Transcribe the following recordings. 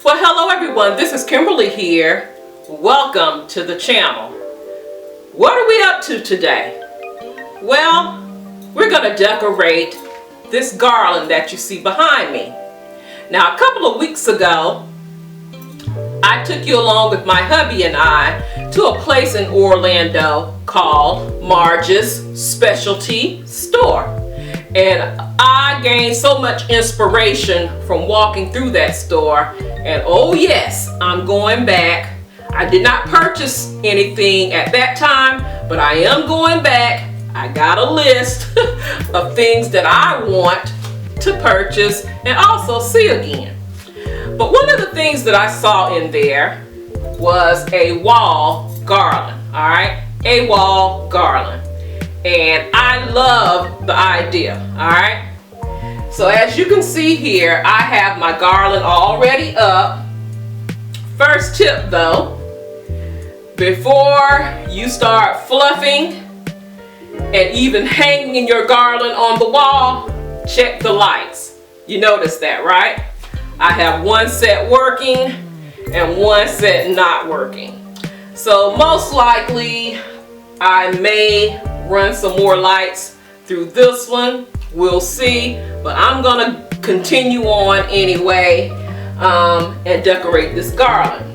Well, hello everyone, this is Kimberly here. Welcome to the channel. What are we up to today? Well, we're going to decorate this garland that you see behind me. Now, a couple of weeks ago, I took you along with my hubby and I to a place in Orlando called Marge's Specialty Store. And I gained so much inspiration from walking through that store. And oh yes, I'm going back. I did not purchase anything at that time, but I am going back. I got a list of things that I want to purchase and also see again. But one of the things that I saw in there was a wall garland, all right? A wall garland. And I love the idea, all right? So as you can see here, I have my garland already up. First tip though, before you start fluffing and even hanging your garland on the wall, check the lights. You notice that, right? I have one set working and one set not working. So most likely I may run some more lights through this one. We'll see, but I'm gonna continue on anyway and decorate this garland.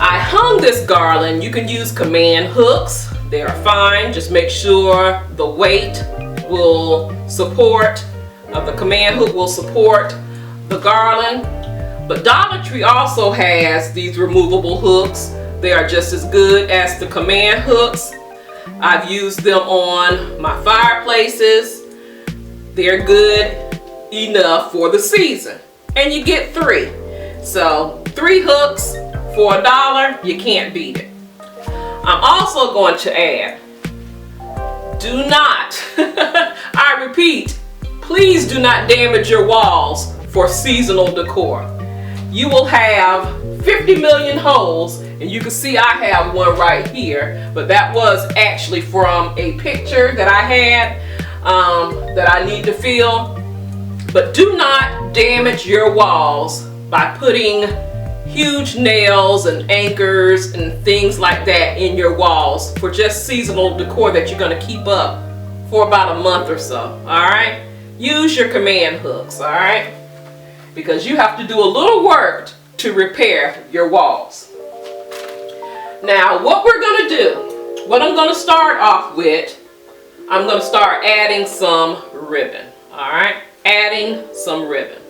I hung this garland. You can use command hooks. They are fine. Just make sure the weight will support, the command hook will support the garland. But Dollar Tree also has these removable hooks. They are just as good as the command hooks. I've used them on my fireplaces. They're good enough for the season. And you get 3. So 3 hooks for $1, you can't beat it. I'm also going to add, do not, I repeat, please do not damage your walls for seasonal decor. You will have 50 million holes, and you can see I have one right here, but that was actually from a picture that I had that I need to fill. But do not damage your walls by putting huge nails and anchors and things like that in your walls for just seasonal decor that you're going to keep up for about a month or so. Alright? Use your command hooks, alright? Because you have to do a little work to repair your walls. Now, what we're going to do, what I'm going to start off with, I'm going to start adding some ribbon. Alright? Adding some ribbon.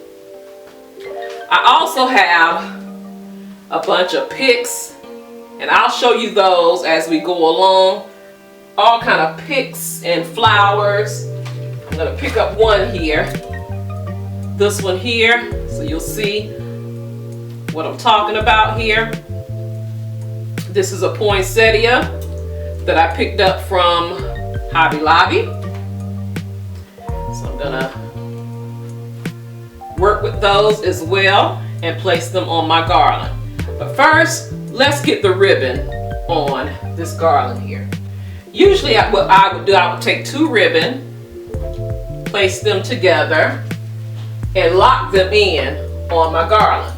I also have a bunch of picks, and I'll show you those as we go along. All kind of picks and flowers. I'm going to pick up one here. This one here, so you'll see what I'm talking about here. This is a poinsettia that I picked up from Hobby Lobby. So I'm gonna work with those as well and place them on my garland. But first, let's get the ribbon on this garland here. Usually what I would do, I would take 2 ribbon, place them together, and lock them in on my garland.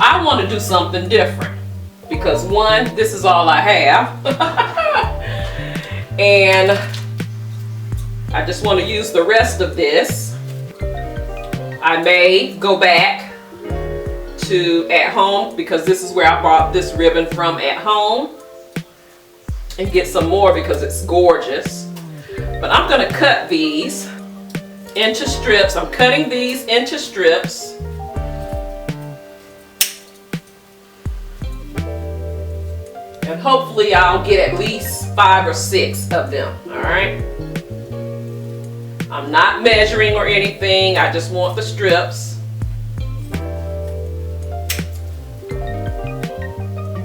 I want to do something different because one, this is all I have. And I just want to use the rest of this. I may go back to at home because this is where I bought this ribbon from at home and get some more because it's gorgeous. But I'm going to cut these into strips. I'm cutting these into strips. And hopefully I'll get at least 5 or 6 of them, all right? I'm not measuring or anything. I just want the strips.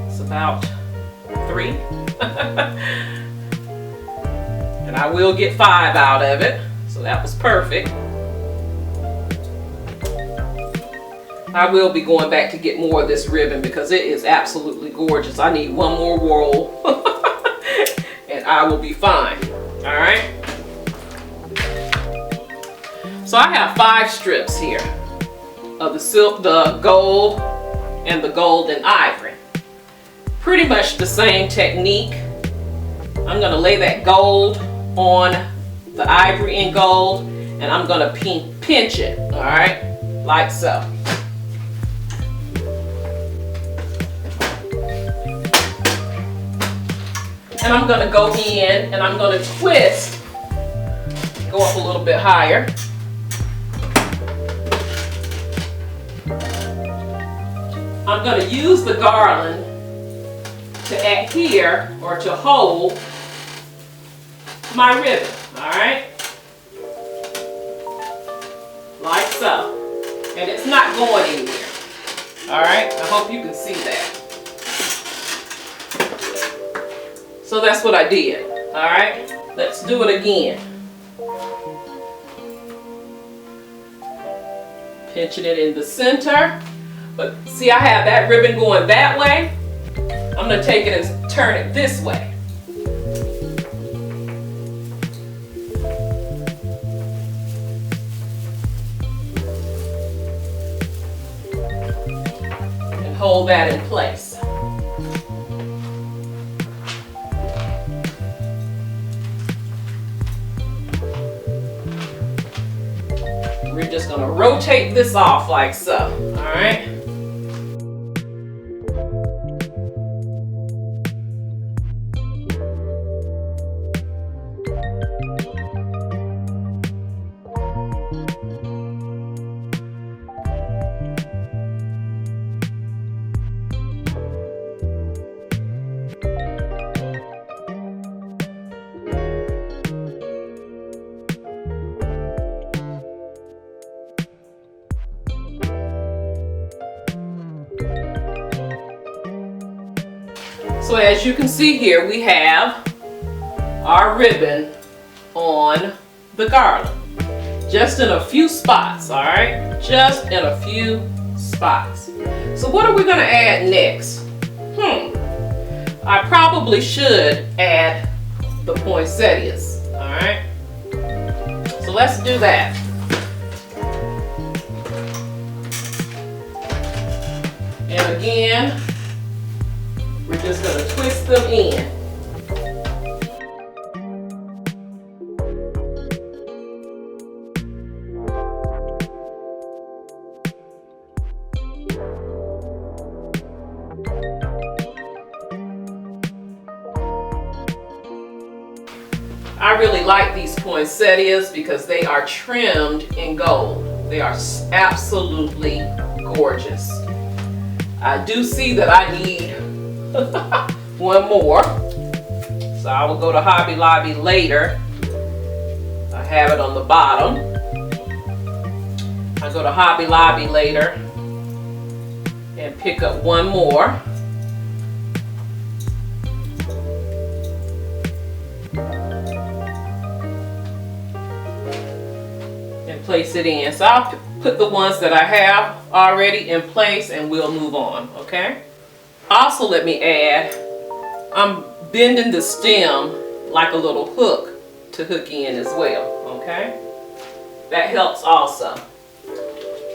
It's about 3. And I will get 5 out of it. So that was perfect. I will be going back to get more of this ribbon because it is absolutely gorgeous. I need one more roll and I will be fine. All right. So I have 5 strips here. of the silk, the gold, and the gold and ivory. Pretty much the same technique. I'm gonna lay that gold on the ivory and gold, and I'm gonna pinch it, all right, like so. And I'm gonna go in and I'm gonna twist, go up a little bit higher. I'm gonna use the garland to adhere or to hold my ribbon, all right? Like so. And it's not going anywhere, all right? I hope you can see that. So that's what I did, all right? Let's do it again. Pinching it in the center. But see, I have that ribbon going that way. I'm gonna take it and turn it this way. And hold that in place. We're just gonna rotate this off like so, all right? So as you can see here, we have our ribbon on the garland. Just in a few spots, all right? Just in a few spots. So what are we gonna add next? I probably should add the poinsettias, all right? So let's do that. And again, we're just going to twist them in. I really like these poinsettias because they are trimmed in gold. They are absolutely gorgeous. I do see that I need one more, so I will go to Hobby Lobby later. I have it on the bottom. I go to Hobby Lobby later and pick up one more. And place it in. So I'll put the ones that I have already in place and we'll move on, okay? Also, let me add, I'm bending the stem like a little hook to hook in as well, okay? That helps also.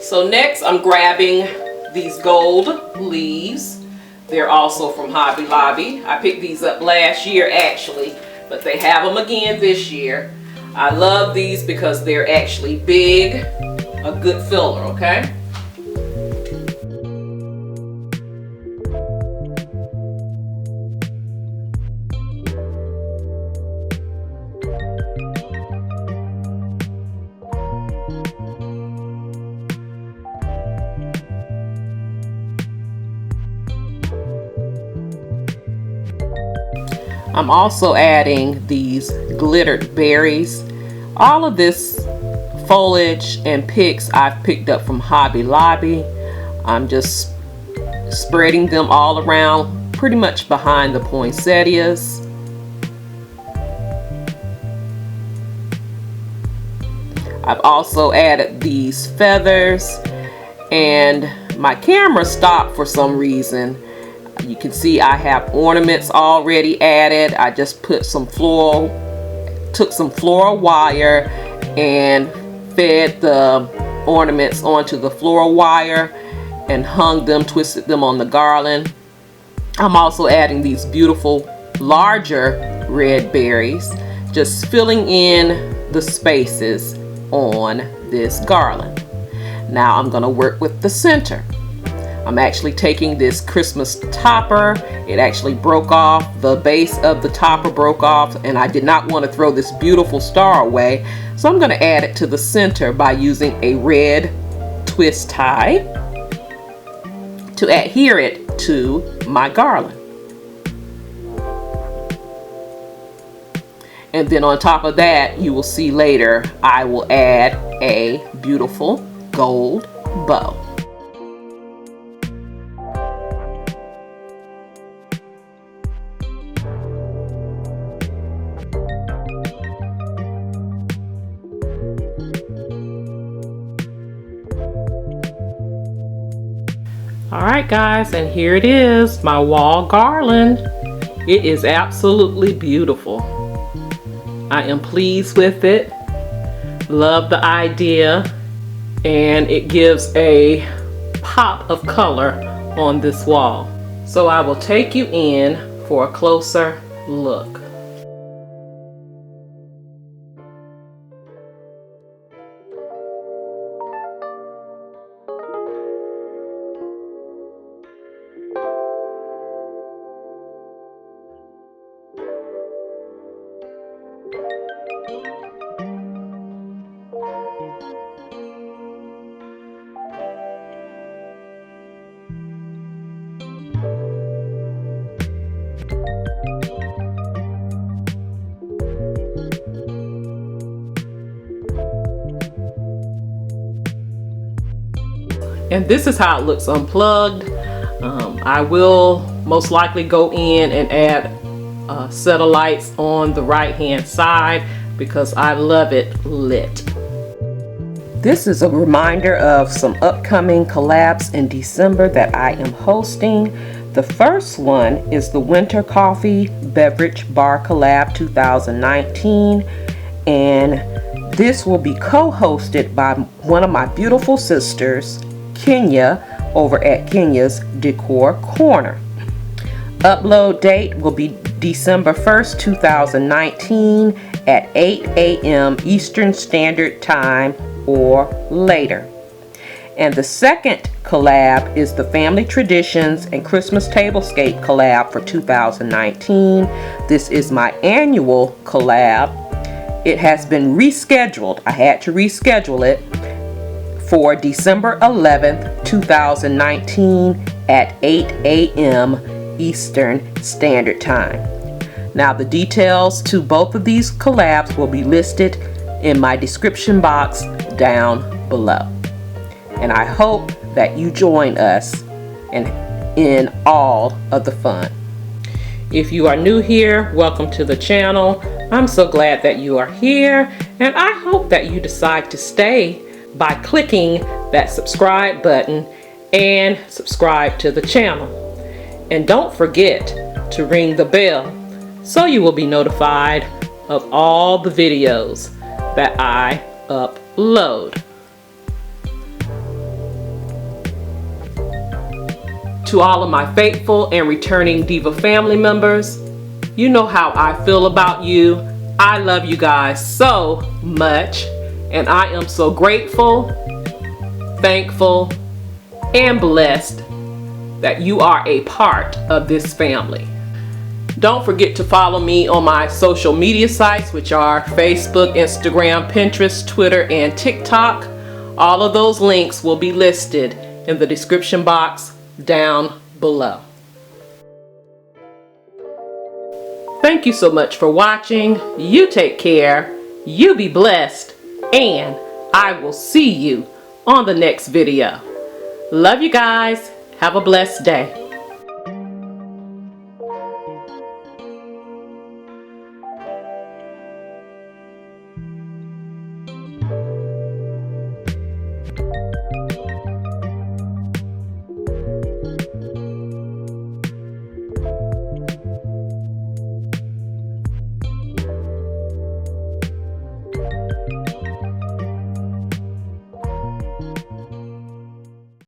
So next, I'm grabbing these gold leaves. They're also from Hobby Lobby. I picked these up last year actually, but they have them again this year. I love these because they're actually big, a good filler, okay? I'm also adding these glittered berries. All of this foliage and picks I've picked up from Hobby Lobby. I'm just spreading them all around, pretty much behind the poinsettias. I've also added these feathers, and my camera stopped for some reason. You can see I have ornaments already added. I just put some took some floral wire and fed the ornaments onto the floral wire and hung them, twisted them on the garland. I'm also adding these beautiful larger red berries, just filling in the spaces on this garland. Now I'm going to work with the center. I'm actually taking this Christmas topper. It actually broke off. The base of the topper broke off, and I did not want to throw this beautiful star away. So I'm going to add it to the center by using a red twist tie to adhere it to my garland. And then on top of that, you will see later, I will add a beautiful gold bow. Alright guys, and here it is, my wall garland. It is absolutely beautiful. I am pleased with it. Love the idea, and it gives a pop of color on this wall. So I will take you in for a closer look. And this is how it looks unplugged. I will most likely go in and add a set of lights on the right hand side because I love it lit. This is a reminder of some upcoming collabs in December that I am hosting. The first one is the Winter Coffee Beverage Bar Collab 2019, and this will be co-hosted by one of my beautiful sisters, Kenya, over at Kenya's Decor Corner. Upload date will be December 1st, 2019 at 8 a.m. Eastern Standard Time or later. And the second collab is the Family Traditions and Christmas Tablescape collab for 2019. This is my annual collab. It has been rescheduled. I had to reschedule it for December 11th, 2019 at 8 a.m. Eastern Standard Time. Now the details to both of these collabs will be listed in my description box down below. And I hope that you join us in all of the fun. If you are new here, welcome to the channel. I'm so glad that you are here, and I hope that you decide to stay by clicking that subscribe button and subscribe to the channel. And don't forget to ring the bell so you will be notified of all the videos that I upload. To all of my faithful and returning Diva family members, you know how I feel about you. I love you guys so much, and I am so grateful, thankful, and blessed that you are a part of this family. Don't forget to follow me on my social media sites, which are Facebook, Instagram, Pinterest, Twitter, and TikTok. All of those links will be listed in the description box down below. Thank you so much for watching. You take care, you be blessed, and I will see you on the next video. Love you guys. Have a blessed day.